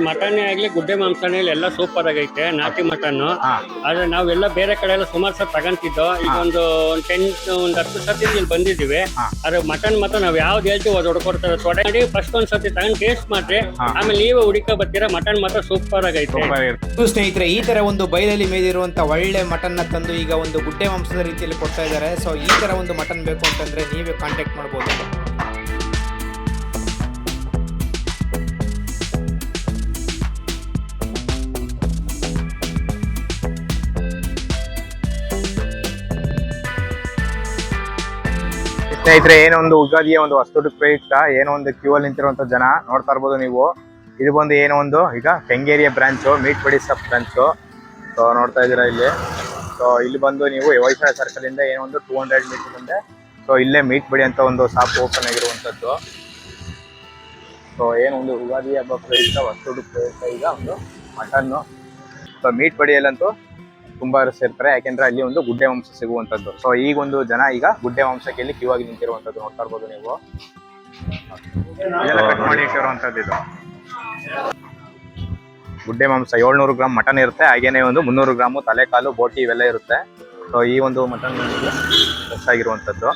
Mutton ಆಗ್ಲಿ ಗುಡ್ಡೆ ಮಾಂಸನೇ ಎಲ್ಲ ಸೂಪರ್ ಆಗೈತೆ ನಾಟಿ ಮಟನ್. ಹಾ. ಆದ್ರೆ ನಾವೆಲ್ಲ ಬೇರೆ ಕಡೆ ಎಲ್ಲ ಸುಮಾರು ಸಲ ತಗೊಂತಿದ್ದೋ. ಈಗ ಒಂದು 10 ಸತಿ ಇಲ್ಲಿ ಬಂದಿದ್ದೀವಿ. ಹಾ. ಆದ್ರೆ ಮಟನ್ ಮಾತ್ರ ನಾವ್ ಯಾವ್ದು ಹೇಳ್ತೀವಿ ಅದು ಹೊಡ್ಕೊಡ್ತಾರೆ. ತೊಡೆ ಮಾಡಿ ಫಸ್ಟ್ ಒಂದ್ಸತಿ ತಗೊಂಡ್ ಟೇಸ್ಟ್ ಮಾಡ್ರಿ, ಆಮೇಲೆ ನೀವೇ ಹುಡುಕ ಬರ್ತೀರಾ. ಮಟನ್ ಮಾತ್ರ ಸೂಪರ್ ಆಗೈತೆ. ಸ್ನೇಹಿತರೆ, ಈ ತರ ಒಂದು ಬಯಲಲ್ಲಿ ಮೇದಿರುವಂತ ಒಳ್ಳೆ ಮಟನ್ ನ ತಂದು ಈಗ ಒಂದು ಗುಡ್ಡೆ ಮಾಂಸದ ರೀತಿಯಲ್ಲಿ ಕೊಡ್ತಾ ಇದ್ದಾರೆ. ಸೊ ಈ ತರ ಒಂದು ಮಟನ್ ಬೇಕು ಅಂತಂದ್ರೆ ನೀವೇ ಕಾಂಟ್ಯಾಕ್ಟ್ ಮಾಡಬಹುದು. ಸ್ನೇಹಿತರೆ, ಏನೋ ಒಂದು ಉಗಾದಿಯ ಒಂದು ವಸ್ತುಡು ಪ್ರಯುಕ್ತ ಏನೋ ಒಂದು ಕ್ಯೂ ಅಲ್ಲಿ ನಿಂತಿರುವಂತ ಜನ ನೋಡ್ತಾ ಇರ್ಬೋದು ನೀವು. ಇದು ಬಂದು ಏನೋ ಒಂದು ಈಗ ಕೆಂಗೇರಿಯ ಬ್ರಾಂಚು, ಮೀಟ್ ಬಡಿ ಸಬ್ ಬ್ರಾಂಚು. ಸೊ ನೋಡ್ತಾ ಇದ್ದೀರಾ ಇಲ್ಲಿ. ಸೊ ಇಲ್ಲಿ ಬಂದು ನೀವು ವೈಫೈ ಸರ್ಕಲ್ ಇಂದ ಏನೋ ಒಂದು 200 ಮೀಟರ್ ಮುಂದೆ ಸೊ ಇಲ್ಲೇ ಮೀಟ್ ಬಡಿ ಅಂತ ಒಂದು ಶಾಪ್ ಓಪನ್ ಆಗಿರುವಂತದ್ದು. ಸೊ ಏನೋ ಒಂದು ಉಗಾದಿ ಹಬ್ಬ ಪ್ರಯುಕ್ತ ವಸ್ತುಡು ಪ್ರಯುಕ್ತ ಈಗ ಒಂದು ಮಟನ್ನು. ಸೊ ಮೀಟ್ ಬಡಿಯಲ್ಲಂತೂ ತುಂಬಾ ಸೇರ್ತಾರೆ, ಯಾಕೆಂದ್ರೆ ಅಲ್ಲಿ ಒಂದು ಗುಡ್ಡೆ ಮಾಂಸ ಸಿಗುವಂತದ್ದು. ಸೊ ಈಗ ಒಂದು ಜನ ಈಗ ಗುಡ್ಡೆ ಮಾಂಸಕ್ಕೆ ಇಲ್ಲಿ ಕ್ಯೂ ಆಗಿ ನಿಂತಿರುವಂತದ್ದು ನೋಡ್ತಾ ಇರ್ಬೋದು ನೀವು. ಇದೆಲ್ಲ ಕಟ್ ಮಾಡಿ ಇಟ್ಟಿರುವಂತದ್ದು ಇದು ಗುಡ್ಡೆ ಮಾಂಸ. 700 ಗ್ರಾಮ್ ಮಟನ್ ಇರುತ್ತೆ, ಹಾಗೇನೆ ಒಂದು 300 ಗ್ರಾಮು ತಲೆಕಾಲು, ಬೋಟಿ ಇವೆಲ್ಲ ಇರುತ್ತೆ. ಸೊ ಈ ಒಂದು ಮಟನ್ ಫ್ರೆಶ್ ಆಗಿರುವಂತದ್ದು.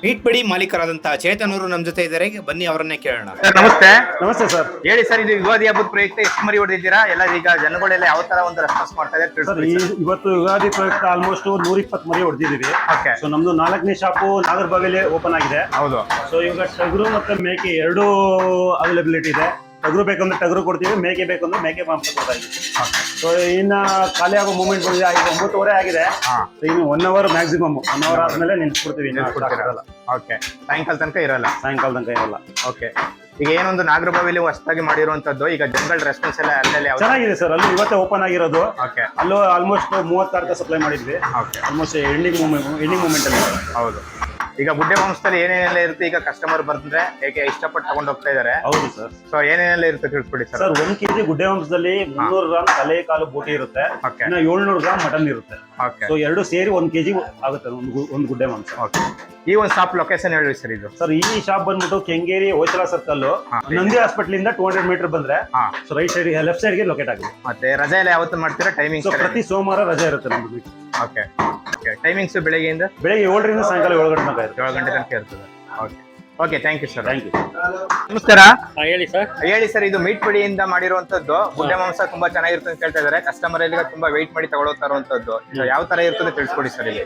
ಮೀಟ್ ಬಡಿ ಮಾಲೀಕರಾದಂತಹ ಚೇತನ್ ಅವರು ನಮ್ಮ ಜೊತೆ ಇದ್ದಾರೆ, ಬನ್ನಿ ಅವರನ್ನೇ ಕೇಳೋಣ. ಸರ್ ನಮಸ್ತೆ. ನಮಸ್ತೆ ಸರ್. ಹೇಳಿ ಸರ್, ಇದು ಯುಗಾದಿ ಹಬ್ಬದ ಪ್ರಯುಕ್ತ ಎಷ್ಟು ಮರಿ ಹೊಡೆದಿದ್ದೀರಾ? ಎಲ್ಲ ಈಗ ಜನಗಳೆಲ್ಲ ಯಾವ ತರ ಒಂದು ರೆಸ್ಪಾನ್ಸ್ ಮಾಡ್ತಾ ಇದ್ದಾರೆ? ಇವತ್ತು ಯುಗಾದಿ ಪ್ರಯುಕ್ತ ಆಲ್ಮೋಸ್ಟ್ 120 ಮರಿ ಹೊಡೆದಿದ್ದೀವಿ. ಓಕೆ. ಸೊ ನಮ್ದು 4ನೇ ಶಾಪು ನಾಗರಬಾವಿಲಿ ಓಪನ್ ಆಗಿದೆ. ಹೌದು. ಸೊ ಇವಾಗ ಟಗರು ಮತ್ತೆ ಮೇಕೆ ಎರಡೂ ಅವೈಲಬಿಲಿಟಿ ಇದೆ. ಟಗರು ಬೇಕಂದ್ರೆ ಟಗರು ಕೊಡ್ತೀವಿ, ಮೇಕೆ ಬೇಕಂದ್ರೆ ಮೇಕೆ ಮಾಂಸ ಕೊಡ್ತಾ ಇದ್ದೀವಿ. ಸೊ ಇನ್ನ ಖಾಲಿ ಆಗೋ ಮೂಮೆಂಟ್ ಬಂದಿದೆ. ಈಗ 9:30 ಆಗಿದೆ. ಸೊ ಇನ್ನು 1 ಅವರ್ ಮ್ಯಾಕ್ಸಿಮಮ್, 1 ಅವರ್ ಆದ್ಮೇಲೆ ನಿಲ್ಸ್ಕೊಡ್ತೀವಿ. ಓಕೆ. ಸಾಯಂಕಾಲ ತನಕ ಇರಲ್ಲ? ಸಾಯಂಕಾಲ ತನಕ ಇರಲ್ಲ. ಓಕೆ. ಈಗ ಏನೊಂದು ನಾಗರಬಾವಿಲಿ ಹೊಸದಾಗಿ ಮಾಡಿರುವಂತದ್ದು, ಈಗ ಜನಗಳ ರೆಸ್ಪಾನ್ಸ್ ಎಲ್ಲ ಅಲ್ಲಲ್ಲಿ ಚೆನ್ನಾಗಿದೆ ಸರ್. ಅಲ್ಲಿ ಇವತ್ತೇ ಓಪನ್ ಆಗಿರೋದು. ಓಕೆ. ಅಲ್ಲೂ ಆಲ್ಮೋಸ್ಟ್ 36 ಸಪ್ಲೈ ಮಾಡಿದ್ವಿ. ಓಕೆ. ಆಲ್ಮೋಸ್ಟ್ ಎಂಡಿಂಗ್ ಮೂಮೆಂಟ್ ಅಲ್ಲಿ. ಹೌದು. ಈಗ ಗುಡ್ಡೆ ಮಾಂಸದಲ್ಲಿ ಏನೇನೆಲ್ಲ ಇರುತ್ತೆ? ಈಗ ಕಸ್ಟಮರ್ ಬಂದ್ರೆ ಹೇಗೆ ಇಷ್ಟಪಟ್ಟು ತಗೊಂಡು ಹೋಗ್ತಾ ಇದಾರೆ. ಹೌದು ಸರ್. ಸೊ ಏನೇನೆಲ್ಲ ಇರುತ್ತೆ ತಿಳಿಸ್ಬಿಡಿ ಸರ್. 1 ಕೆಜಿ ಗುಡ್ಡೆ ಮಾಂಸದಲ್ಲಿ 300 ಗ್ರಾಮ್ ತಲೆ ಕಾಲು ಬೋಟಿ ಇರುತ್ತೆ. ಇನ್ನು 700 ಗ್ರಾಮ್ ಮಟನ್ ಇರುತ್ತೆ. ಸೊ ಎರಡು ಸೇರಿ 1 ಕೆಜಿ ಆಗುತ್ತೆ ಒಂದು ಗುಡ್ಡೆ ಮಾಂಸ. ಓಕೆ. ಈ ಒಂದು ಶಾಪ್ ಲೊಕೇಶನ್ ಹೇಳಿ ಸರ್. ಇದು ಸರ್, ಈ ಶಾಪ್ ಬಂದ್ಬಿಟ್ಟು ಕೆಂಗೇರಿ ಹೋಯ್ಸಳ ಸರ್ಕಲ್, ನಂದಿ ಹಾಸ್ಪಿಟಲ್ ಇಂದ 200 ಮೀಟರ್ ಬಂದ್ರೆ ರೈಟ್ ಸೈಡ್ ಲೆಫ್ಟ್ ಸೈಡ್ ಗೆ ಲೊಕೇಟ್ ಆಗಿದೆ. ಮತ್ತೆ ರಜೆ ಎಲ್ಲ ಯಾವತ್ತು ಮಾಡ್ತೀರಾ? ಟೈಮಿಂಗ್ ಪ್ರತಿ ಸೋಮವಾರ ರಜೆ ಇರುತ್ತೆ ನಮ್ದು. ಓಕೆ. ಟೈಮಿಂಗ್ಸ್ ಬೆಳಗ್ಗೆಯಿಂದ 7 ರಿಂದ ಸಾಯಂಕಾಲ 7 ಗಂಟೆ ತನಕ ಇರುತ್ತೆ. 7 ಗಂಟೆ ತನಕ ಇರ್ತದೆ. Okay. Okay, thank you sir. Thank you. ನಮಸ್ಕಾರ. ಹೇಳಿ ಸರ್. ಹೇಳಿ ಸರ್, ಇದು ಮೀಟ್ ಬಡಿಯಿಂದ ಮಾಡಿರುವಂತದ್ದು ಗುಡ್ಡೆ ಮಾಂಸ ತುಂಬಾ ಚೆನ್ನಾಗಿರುತ್ತೆ ಅಂತ ಹೇಳ್ತಾ ಇದಾರೆ. ಕಸ್ಟಮರ್ ಎಲ್ಲ ತುಂಬಾ ವೆಯ್ಟ್ ಮಾಡಿ ತಗೊಳ್ತಾ ಇರುವಂತದ್ದು. ಯಾವ ತರ ಇರ್ತದೆ ತಿಳಿಸ್ಕೊಡಿ ಸರ್. ಇಲ್ಲಿ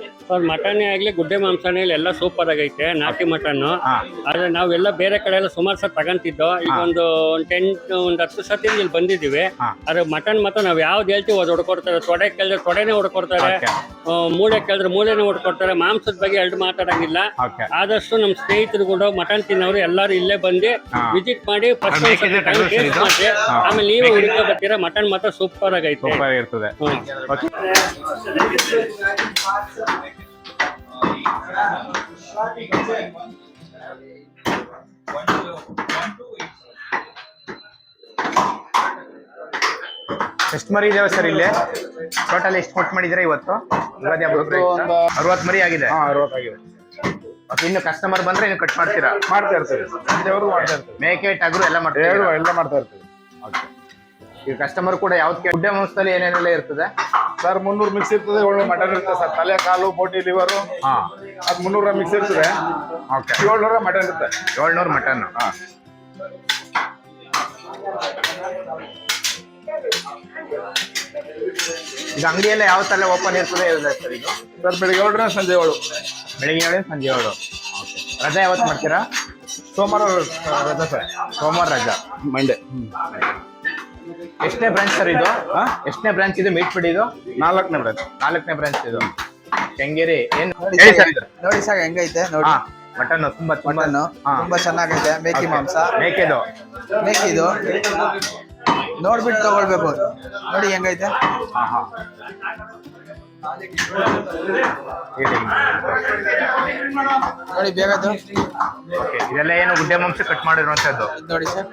ಮಟನ್ ಆಗ್ಲಿ ಗುಡ್ಡೆ ಮಾಂಸನೇ ಎಲ್ಲ ಸೂಪರ್ ಆಗೈತೆ ನಾಟಿ ಮಟನ್. ಆದ್ರೆ ನಾವೆಲ್ಲ ಬೇರೆ ಕಡೆ ಎಲ್ಲ ಸುಮಾರು ಸಲ ತಗೊಂತಿದ್ದೋ. ಈಗ ಒಂದು 10 ಸತಿ ಇಲ್ಲಿ ಬಂದಿದ್ದೀವಿ. ಆದ್ರೆ ಮಟನ್ ಮಾತ್ರ ನಾವ್ ಯಾವ್ದು ಹೇಳ್ತೀವಿ ಅದು ಹೊಡ್ಕೊಡ್ತಾರೆ. ತೊಡೆ ಕೇಳಿದ್ರೆ ತೊಡೆನೇ ಹೊಡ್ಕೊಡ್ತಾರೆ, ಮೂಳೆ ಕೇಳಿದ್ರೆ ಮೂಳೆನೇ ಹೊಡ್ಕೊಡ್ತಾರೆ. ಮಾಂಸದ ಬಗ್ಗೆ ಎರಡು ಮಾತಾಡಂಗಿಲ್ಲ. ಆದಷ್ಟು ನಮ್ ಸ್ನೇಹಿತರು ಕೂಡ ಮಟನ್ ತಿನ್ನೋರು ಎಲ್ಲಾರು ಇಲ್ಲೇ ಬಂದು ವಿಸಿಟ್ ಮಾಡಿ ಫಸ್ಟ್ ಟೇಸ್ಟ್ ಮಾಡಿ, ಆಮೇಲೆ ನೀವೇ ಹುಡುಕ ಬರ್ತೀರಾ. ಮಟನ್ ಮಾತ್ರ ಸೂಪರ್ ಆಗೈತೆ. ಸೂಪರ್ ಇರ್ತದೆ. ಎಷ್ಟು ಮರಿ ಇದಾವೆ ಸರ್ ಇಲ್ಲಿ? ಟೋಟಲ್ ಎಷ್ಟು ಕೊಟ್ಟು ಮಾಡಿದ್ರೆ ಇವತ್ತು? 60 ಮರಿ ಆಗಿದೆ. 60 ಆಗಿದೆ. ಇನ್ನು ಕಸ್ಟಮರ್ ಬಂದ್ರೆ ಇನ್ನು ಕಟ್ ಮಾಡ್ತೀರಾ? ಮಾಡ್ತಾ ಇರ್ತೀವಿ. ಸಂಜೆವರೆಗೂ ಮಾಡ್ತಾ ಇರ್ತೀವಿ. ಮೇಕೆ ಟಗರು ಎಲ್ಲ ಮಾಡ್ತೀವಿ? ಎಲ್ಲ ಮಾಡ್ತಾ ಇರ್ತೀವಿ. ಈಗ ಕಸ್ಟಮರ್ ಕೂಡ ಯಾವ್ದಕ್ಕೆ ಗುಡ್ಡೆ ಮಾಂಸದಲ್ಲಿ ಏನೇನೆಲ್ಲ ಇರ್ತದೆ ಸರ್? 300 ಮಿಕ್ಸ್ ಇರ್ತದೆ, 700 ಮಟನ್ ಇರ್ತದೆ ಸರ್. ತಲೆ ಕಾಲು ಬೋಟಿ ಲಿವರು ಅದು 300 ಮಿಕ್ಸ್ ಇರ್ತದೆ. 700 ಮಟನ್ ಇರುತ್ತೆ. 700 ಮಟನ್. ಈಗ ಅಂಗಡಿಯೆಲ್ಲ ಯಾವ ತರ ಓಪನ್ ಇರ್ತದೆ ಸರ್? ಇದು ಸರ್ ಬೆಳಿಗ್ಗೆ 7 ಸಂಜೆ 7. ಬೆಳಿಗ್ಗೆ 7 ಸಂಜೆ 7. ರಜಾ ಯಾವತ್ತು ಮಾಡ್ತೀರಾ? ಸೋಮವಾರ ರಜಾ ಸರ್. ಸೋಮವಾರ ರಜಾ. ಮಂಡೇ. ಎಷ್ಟನೇ ಬ್ರಾಂಚ್ ಸರ್ ಇದು? ಎಷ್ಟನೇ ಬ್ರಾಂಚ್ ಇದು ಮೀಟ್ ಬಡಿ? ಇದು 4ನೇ ಬ್ರಾಂಚ್. 4ನೇ ಬ್ರಾಂಚ್ ಇದು ಕೆಂಗೇರಿ. ಏನ್ ನೋಡಿ ಸರ್ ಹೆಂಗೈತೆ ನೋಡಿ. ಮಟನ್ ತುಂಬಾ ತುಂಬಾ ಚೆನ್ನಾಗೈತೆ. ಮೇಕೆ ಮಾಂಸ, ಮೇಕೆದು ನೋಡ್ಬಿಟ್ಟು ತಗೊಳ್ಬೇಕು. ನೋಡಿ ಹೆಂಗೈತೆ. ನೋಡಿ ಬೇಗ ಇದೆಲ್ಲ ಏನು ಗುಡ್ಡೆ ಮಾಂಸ ಕಟ್ ಮಾಡಿರುವಂತದ್ದು ನೋಡಿ ಸರ್.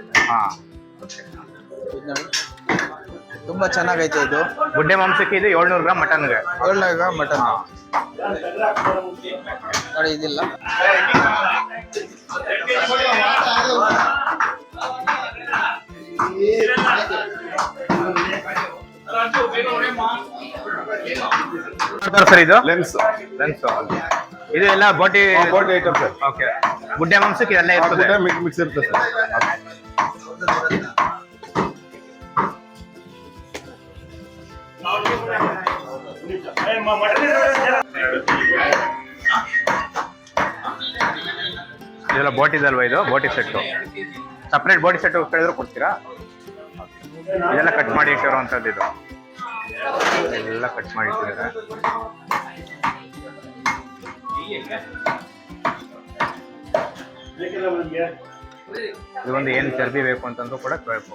ನೋಡಿ ತುಂಬಾ ಚೆನ್ನಾಗೈತೆ ಇದು. ಗುಡ್ಡೆ ಮಾಂಸಕ್ಕೆ ಇದು 700 ಗ್ರಾಮ್ ಮಟನ್ಗೆ 700 ಗ್ರಾಮ್ ಮಟನ್. ನೋಡಿ ಇದಿಲ್ಲ. ಸರ್ ಇದು ಲೆನ್ಸ್ ಲೆನ್ಸ್ ಇದು ಎಲ್ಲ ಬೋಟಿ ಬೋಟಿ ಐಟಮ್ ಸರ್. ಓಕೆ. ಗುಡ್ಡೆ ಮಾಂಸಕ್ಕೆ ಎಲ್ಲ ಇರ್ತದೆ. ಮಿಕ್ಸ್ ಇರ್ತದೆ ಸರ್. ಇದೆಲ್ಲ ಬೋಟಿ ಇದಲ್ವಾ? ಇದು ಬೋಟಿ ಸೆಟ್ಟು. ಸಪ್ರೇಟ್ ಬೋಟಿ ಸೆಟ್ ಕೇಳಿದ್ರು ಕೊಡ್ತೀರಾ? ಇದೆಲ್ಲ ಕಟ್ ಮಾಡಿ ಇಟ್ಟಿರುವಂಥದ್ದು. ಇದು ಎಲ್ಲ ಕಟ್ ಮಾಡಿ ಇಟ್ಟಿದ್ದಾರೆ. ಇದೊಂದು ಏನು ಚರ್ಬಿ ಬೇಕು ಅಂತಂದ್ರೂ ಕೂಡ ಕೇಳ್ಬೇಕು.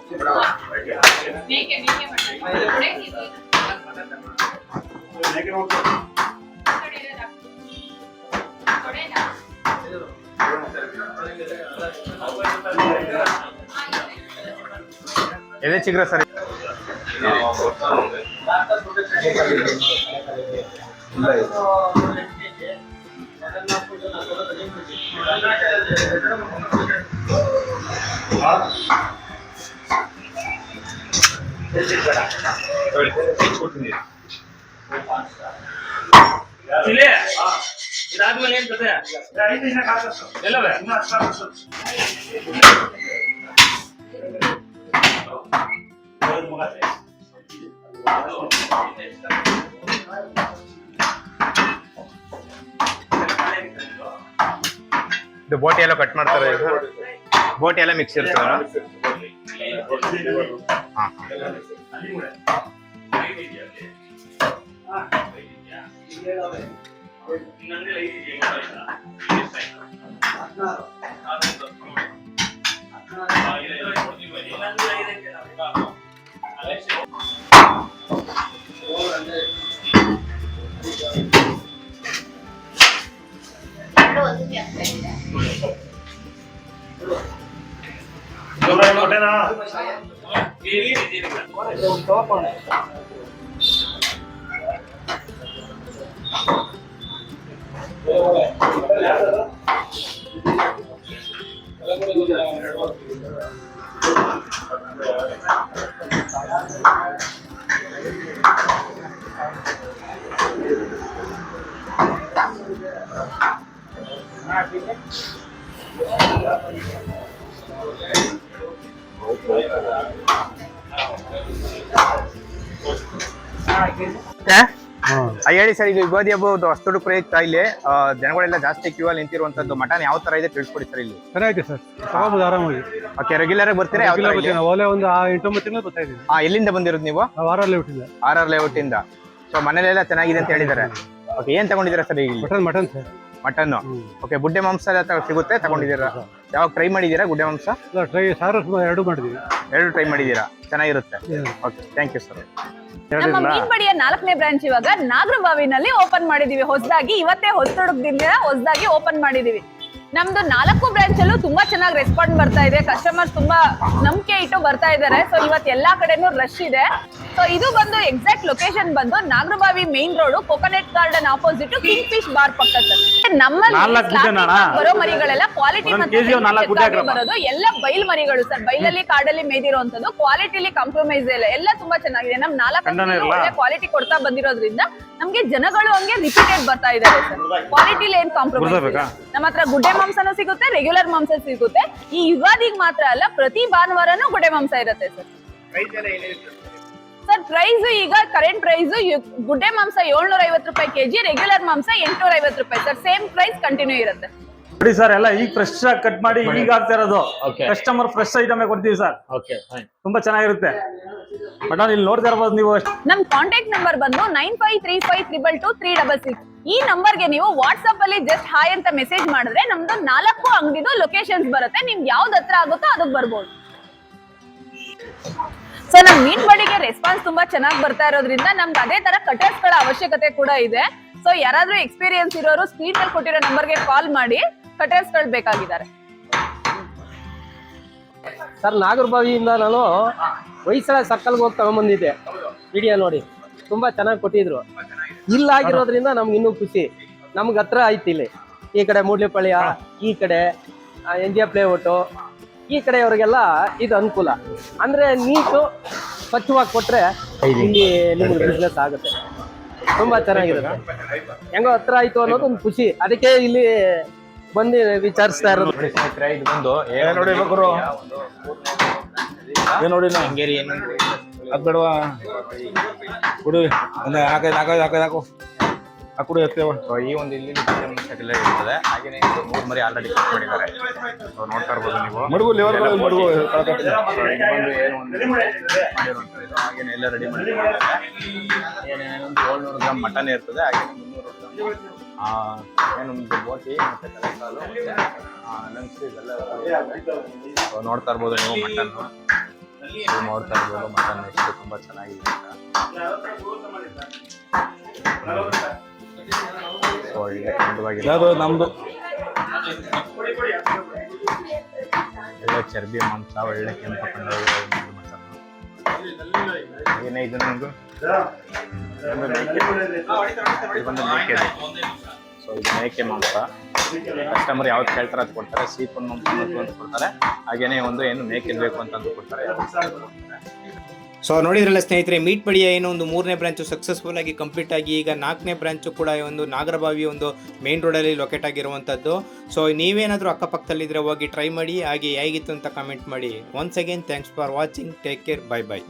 ಎದೆ ಚಿಗ್ರ ಸರ್. ಇದಾದ್ಮೇಲೆ ಏನ್ ಜೊತೆ ಎಲ್ಲವೇ ಇದು ಬೋಟಿ ಎಲ್ಲ ಕಟ್ ಮಾಡ್ತಾರೆ. ಬೋಟಿ ಎಲ್ಲ ಮಿಕ್ಸ್ ಇರ್ತದೆ. ಹಾ ಹೇಳಿ ಸರ್, ಈಗ ಯುಗಾದಿ ಹಬ್ಬ ಅಷ್ಟು ಪ್ರಯುಕ್ತ ಇಲ್ಲಿ ಜನಗಳೆಲ್ಲ ಜಾಸ್ತಿ ಕ್ಯೂ ಅಲ್ಲಿ ನಿಂತಿರುವಂತದ್ದು ಮಟನ್ ಯಾವ ತರ ಇದೆ ತಿಳಿಸ್ಕೊಡಿ ಸರ್. ಇಲ್ಲಿ ಚೆನ್ನಾಗಿದೆ ಸರ್, ತಗೋಬಹುದು ಆರಾಮಾಗಿ. ಓಕೆ, ರೆಗ್ಯುಲರ್ ಆಗಿ ಬರ್ತೀರಾ? ಒಳ್ಳೆ ಒಂದು 8-9 ತಿಂಗಳು ಬರ್ತಾ ಇದ್ದೀವಿ. ಎಲ್ಲಿಂದ ಬಂದಿರೋದು ನೀವು? ಆರ್ ಲೇಔಟಿಂದ. ಆರ್ ಲೇಔಟ್ ಇಂದ. ಸೊ ಮನೇಲೆಲ್ಲ ಚೆನ್ನಾಗಿದೆ ಅಂತ ಹೇಳಿದ್ದಾರೆ. ಓಕೆ, ಏನ್ ತಗೊಂಡಿದ್ದೀರಾ ಸರ್ ಈಗ? Mutton sir. ಮಟನ್. ಓಕೆ, ಗುಡ್ಡೆ ಮಾಂಸ ಸಿಗುತ್ತೆ ತಗೊಂಡಿದ್ದೀರಾ? ಯಾವಾಗ ಟ್ರೈ ಮಾಡಿದ್ದೀರಾ ಗುಡ್ಡೆ ಮಾಂಸ? ಟ್ರೈ ಎರಡು ಮಾಡಿದೀವಿ. ಎರಡು ಟ್ರೈ ಮಾಡಿದ್ದೀರಾ? ಚೆನ್ನಾಗಿರುತ್ತೆ. Okay, thank you sir. ನಮ್ಮ ಮೀನ್ಬಡಿಯ 4ನೇ ಬ್ರಾಂಚ್ ಇವಾಗ ನಾಗರಬಾವಿನಲ್ಲಿ ಓಪನ್ ಮಾಡಿದೀವಿ ಹೊಸದಾಗಿ. ಇವತ್ತೇ ಹೊಸದುರ್ಗದಿಂದ ಹೊಸದಾಗಿ ಓಪನ್ ಮಾಡಿದೀವಿ. ನಮ್ದು 4 ಬ್ರಾಂಚ್ ಅಲ್ಲೂ ತುಂಬಾ ಚೆನ್ನಾಗಿ ರೆಸ್ಪಾಂಡ್ ಬರ್ತಾ ಇದೆ. ಕಸ್ಟಮರ್ಸ್ ತುಂಬಾ ನಂಬಿಕೆ ಇಟ್ಟು ಬರ್ತಾ ಇದ್ದಾರೆ. ಸೊ ಇವತ್ತು ಎಲ್ಲಾ ಕಡೆನೂ ರಶ್ ಇದೆ. ಸೊ ಇದು ಬಂದು ಎಕ್ಸಾಕ್ಟ್ ಲೊಕೇಶನ್ ಬಂದು Nagarbhavi main road, coconut garden opposite king fish bar ಪಕ್ಕ ಸರ್. ನಮ್ಮಲ್ಲಿ ಬರೋ ಮರಿಗಳೆಲ್ಲ ಕ್ವಾಲಿಟಿ ಮತ್ತೆ ಬರೋದು ಎಲ್ಲ ಬೈಲ್ ಮರಿಗಳು ಸರ್. ಬೈಲಲ್ಲಿ ಕಾಡಲ್ಲಿ ಮೇದಿರುವಂತದ್ದು. ಕ್ವಾಲಿಟಿಲಿ ಕಾಂಪ್ರಮೈಸ್ ಇಲ್ಲ, ಎಲ್ಲ ತುಂಬಾ ಚೆನ್ನಾಗಿದೆ. ನಮ್ 4 ಒಳ್ಳೆ ಕ್ವಾಲಿಟಿ ಕೊಡ್ತಾ ಬಂದಿರೋದ್ರಿಂದ ನಮ್ಗೆ ಜನಗಳು ಹಂಗೆ ರಿಪೀಟೆಡ್ ಬರ್ತಾ ಇದ್ದಾರೆ ಸರ್. ಕ್ವಾಲಿಟಿಲಿ ಏನ್ ಕಾಂಪ್ರಮೈಸ್. ನಮ್ಮ ಹತ್ರ ಗುಡ್ಡೆ ಮಾಂಸನೂ ಸಿಗುತ್ತೆ, ರೆಗ್ಯುಲರ್ ಮಾಂಸ ಸಿಗುತ್ತೆ. ಈ ಯುಗಾದಿಗೆ ಮಾತ್ರ ಅಲ್ಲ, ಪ್ರತಿ ಭಾನುವಾರನೂ ಗುಡ್ಡೆ ಮಾಂಸ ಇರುತ್ತೆ ಸರ್. ಸರ್ ಪ್ರೈಸ್ ಈಗ ಕರೆಂಟ್ ಪ್ರೈಸ್ ಗುಡ್ಡೆ ಮಾಂಸ 750 ರೂಪಾಯಿ ಕೆಜಿ, ರೆಗ್ಯುಲರ್ ಮಾಂಸ 850 ರೂಪಾಯಿ ಸರ್. ಸೇಮ್ ಪ್ರೈಸ್ ಕಂಟಿನ್ಯೂ ಇರುತ್ತೆ ನೋಡಿ ಸರ್. ಎಲ್ಲ ಈಗ ಫ್ರೆಶ್ ಆಗಿ ಕಟ್ ಮಾಡಿ ಈಗ ಆಗ್ತಾ ಇರೋದು. ಕಸ್ಟಮರ್ ಫ್ರೆಶ್ ಐಟಮ್ ಕೊಡ್ತೀವಿ ಸರ್. ತುಂಬಾ ಚೆನ್ನಾಗಿರುತ್ತೆ ಮಟನ್. ಇಲ್ಲಿ ನೋಡ್ತಾ ಇರಬಹುದು ನೀವು. ನಮ್ ಕಾಂಟ್ಯಾಕ್ಟ್ ನಂಬರ್ ಬಂದು 9535222366. ಈ ನಂಬರ್ಗೆ ನೀವು ವಾಟ್ಸ್ಆಪ್ ಅಲ್ಲಿ ಜಸ್ಟ್ ಹಾಯ್ ಅಂತ ಮೆಸೇಜ್ ಮಾಡಿದ್ರೆ ನಮ್ದು 4 ಅಂಗಡಿದು ಲೊಕೇಶನ್ಸ್ ಬರುತ್ತೆ. ನಿಮ್ಗೆ ಯಾವ್ದು ಹತ್ರ ಆಗುತ್ತೋ ಅದಕ್ಕೆ ಬರ್ಬೋದು. ಸೊ ನಮ್ ಮೀನ್ಬಡಿಗೆ ರೆಸ್ಪಾನ್ಸ್ ತುಂಬಾ ಚೆನ್ನಾಗಿ ಬರ್ತಾ ಇರೋದ್ರಿಂದ ನಮ್ಗೆ ಅದೇ ತರ ಕಟರ್ಸ್ ಗಳ ಅವಶ್ಯಕತೆ ಕೂಡ ಇದೆ. ಸೊ ಯಾರಾದ್ರೂ ಎಕ್ಸ್ಪೀರಿಯನ್ಸ್ ಇರೋರು ಸ್ಕ್ರೀನ್ ಮೇಲೆ ಕೊಟ್ಟಿರೋ ನಂಬರ್ಗೆ ಕಾಲ್ ಮಾಡಿ ಕಟರ್ಸ್ ಗಳು ಬೇಕಾಗಿದ್ದಾರೆ ಸರ್. ನಾಗರಬಾವಿಯಿಂದ ನಾನು ಹೊಯ್ಸಳ ಸರ್ಕಲ್ಗೆ ಹೋಗಿ ತಗೊಂಡ್ಬಂದಿದ್ದೆ. ವಿಡಿಯೋ ನೋಡಿ ತುಂಬಾ ಚೆನ್ನಾಗಿ ಕೊಟ್ಟಿದ್ರು. ಇಲ್ಲಾಗಿರೋದ್ರಿಂದ ನಮ್ಗೆ ಇನ್ನೂ ಖುಷಿ. ನಮ್ಗೆ ಹತ್ರ ಆಯ್ತು. ಇಲ್ಲಿ ಈ ಕಡೆ ಮೂಡ್ಲಿಪಾಳ್ಯ, ಈ ಕಡೆ NJ ಪ್ಲೇಔಟು, ಈ ಕಡೆಯವರಿಗೆಲ್ಲ ಇದು ಅನುಕೂಲ. ಅಂದ್ರೆ ನೀಟು ಸ್ವಚ್ಛವಾಗಿ ಕೊಟ್ರೆ ಇಲ್ಲಿ ನಿಮ್ಗೆ ಬಿಸ್ನೆಸ್ ಆಗುತ್ತೆ. ತುಂಬಾ ಚೆನ್ನಾಗಿರುತ್ತೆ. ಹೆಂಗೋ ಹತ್ರ ಆಯ್ತು ಅನ್ನೋದು ಒಂದು ಖುಷಿ. ಅದಕ್ಕೆ ಇಲ್ಲಿ ಬಂದು ವಿಚಾರಿಸ್ತಾ ಇರೋದು. ನೋಡಿ ಸ್ನೇಹಿತರೆ, ಇದು ಬಂದು ಏನ್ ನೋಡಿ ಗುರು? ಏನ್ ನೋಡಿ ನಾ? ಕೆಂಗೇರಿ ಏನು ಅದ್ ಬೇಡವಾ? ಕುಡಿ ಒಂದ್ ಹಾಕು ಕುಡಿ ಎತ್ತೇವ. ಸೊ ಈ ಒಂದು ಇಲ್ಲಿ ಎಲ್ಲ ಇರ್ತದೆ. ಹಾಗೇನೆ ಇದು 3 ಮರಿ ಆಲ್ರೆಡಿ ಕಟ್ ಮಾಡಿದ್ದಾರೆ. ಸೊ ನೋಡ್ತಾ ಇರ್ಬೋದು ನೀವು. ಮಡುಗು ಲಿವರ್ ಮಡುಗು ಕಳ್ಕೊತೀನಿ. ಸೊ ಇದು ಬಂದು ಏನು ಒಂದು ಮಾಡಿರುವಂಥದ್ದು. ಹಾಗೇನೆ ಎಲ್ಲ ರೆಡಿ ಮಾಡಿದ್ದಾರೆ. ಏನೇನೊಂದು 700 ಗ್ರಾಮ್ ಮಟನ್ ಇರ್ತದೆ. ಹಾಗೇನೆ 300 ಗ್ರಾಮ್ ಏನೊಂದು ಬೋಟಿ ಮತ್ತೆ ತಲೆಕಾಲು ಮತ್ತೆ ಲಂಗ್ಸ್ ಇದೆಲ್ಲ ಇರ್ತದೆ. ಸೊ ನೋಡ್ತಾ ಇರ್ಬೋದು ನೀವು ಮಟನ್. ನೋಡ್ತಾ ಇರ್ಬೋದು ಮಟನ್ ಎಷ್ಟು ತುಂಬಾ ಚೆನ್ನಾಗಿದೆ ಅಂತ. ಸೊ ಒಳ್ಳೆ ಖಂಡವಾಗಿದೆ. ಯಾವುದು ನಮ್ದು ಒಳ್ಳೆ ಚರ್ಬಿ ಮಾಂಸ, ಒಳ್ಳೆ ಕೆಂಪು ಕಂಡ ಮಟನ್. ಏನೇ ಇದು ನಮ್ದು ಇದು ಬಂದು ಮೇಕೆ. ಸೊ ಇದು ಮೇಕೆ ಮಾಂಸ. ಕಸ್ಟಮರ್ ಯಾವ್ದು ಕೇಳ್ತಾರೆ ಅದು ಕೊಡ್ತಾರೆ. ಸೀಪನ್ ಮಾಂಸ ಅಂತ ಕೊಡ್ತಾರೆ. ಹಾಗೇನೆ ಒಂದು ಏನು ಮೇಕೆ ಬೇಕು ಅಂತಂದು ಕೊಡ್ತಾರೆ. ಸೊ ನೋಡಿದ್ರಲ್ಲ ಸ್ನೇಹಿತರೆ, ಮೀಟ್ ಬಡಿಯ ಏನೋ ಒಂದು 3ನೇ ಬ್ರಾಂಚು ಸಕ್ಸಸ್ಫುಲ್ ಆಗಿ ಕಂಪ್ಲೀಟ್ ಆಗಿ ಈಗ 4ನೇ ಬ್ರಾಂಚು ಕೂಡ ಒಂದು ನಾಗರಬಾವಿ ಒಂದು ಮೇನ್ ರೋಡಲ್ಲಿ ಲೊಕೇಟ್ ಆಗಿರುವಂಥದ್ದು. ಸೊ ನೀವೇನಾದರೂ ಅಕ್ಕಪಕ್ಕದಲ್ಲಿದ್ದರೆ ಹೋಗಿ ಟ್ರೈ ಮಾಡಿ. ಹಾಗೆ ಹೇಗಿತ್ತು ಅಂತ ಕಮೆಂಟ್ ಮಾಡಿ. Once again thanks for watching. Take care. Bye bye.